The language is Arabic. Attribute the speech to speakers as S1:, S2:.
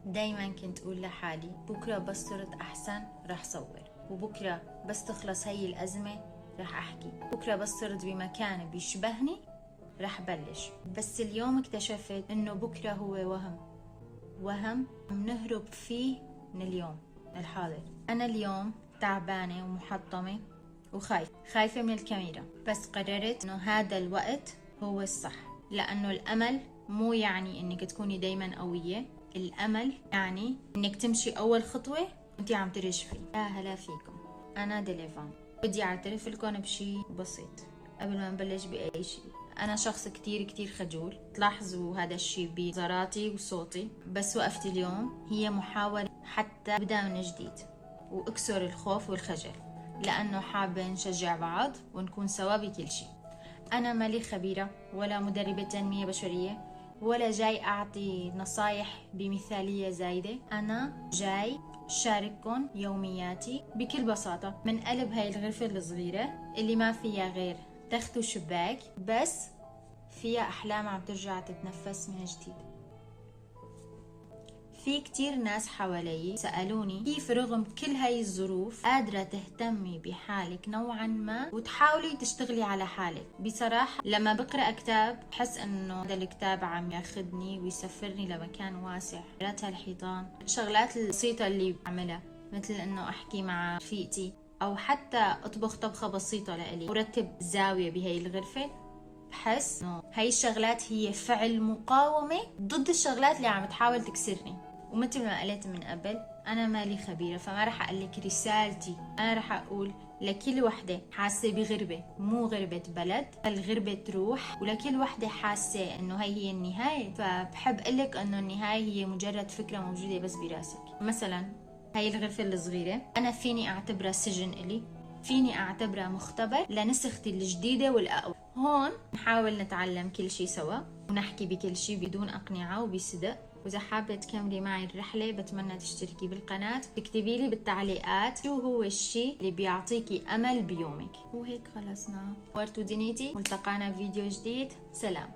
S1: دايما كنت أقول لحالي بكرة بس صرت أحسن رح صور، وبكرة بس تخلص هي الأزمة رح أحكي، بكرة بس صرت بمكان بيشبهني رح بلش. بس اليوم اكتشفت إنه بكرة هو وهم نهرب فيه من اليوم الحاضر. أنا اليوم تعبانة ومحطمة خايفة من الكاميرا، بس قررت إنه هذا الوقت هو الصح، لأنه الأمل مو يعني إنك تكوني دايما قوية، الأمل يعني إنك تمشي أول خطوة وإنتي عم ترجفي. يا هلا فيكم، أنا ديليفان. بدي أعترف لكم بشي بسيط قبل ما نبلش بأي شي. أنا شخص كتير خجول، تلاحظوا هذا الشي بنظراتي وصوتي، بس وقفتي اليوم هي محاولة حتى أبدأ من جديد وأكسر الخوف والخجل، لأنه حابة نشجع بعض ونكون سوا بكل شي. أنا مالي خبيرة ولا مدربة تنمية بشرية، ولا جاي أعطي نصايح بمثالية زايدة. أنا جاي شارككن يومياتي بكل بساطة من قلب هاي الغرفة الصغيرة اللي ما فيها غير تخت وشباك، بس فيها أحلام عم ترجع تتنفس من جديد. في كتير ناس حوالي سألوني كيف رغم كل هاي الظروف قادرة تهتمي بحالك نوعا ما وتحاولي تشتغلي على حالك. بصراحة لما بقرأ كتاب بحس انه هذا الكتاب عم ياخدني ويسفرني لمكان واسع، رات هالحيطان، شغلات البسيطة اللي بعملها مثل انه احكي مع رفيقتي، او حتى اطبخ طبخة بسيطة لإلي، ورتب زاوية بهاي الغرفة. بحس انه هاي الشغلات هي فعل مقاومة ضد الشغلات اللي عم تحاول تكسرني. ومثل ما قلت من قبل، أنا مالي خبيرة، فما رح أقلك رسالتي، أنا رح أقول لكل وحدة حاسة بغربة، مو غربة بلد، الغربة روح، ولكل وحدة حاسة إنه هي النهاية، فبحب أقلك إنه النهاية هي مجرد فكرة موجودة بس براسك. مثلا هاي الغرفة الصغيرة أنا فيني أعتبرها سجن إلي، فيني أعتبرها مختبر لنسختي الجديدة والأقوى. هون نحاول نتعلم كل شي سوا ونحكي بكل شي بدون أقنعة وبصدق. وإذا حابة تكملي معي الرحلة بتمنى تشتركي بالقناة، تكتبي لي بالتعليقات شو هو الشي اللي بيعطيكي أمل بيومك. وهيك خلصنا، ورتو دنيتي، ملتقانا في فيديو جديد، سلام.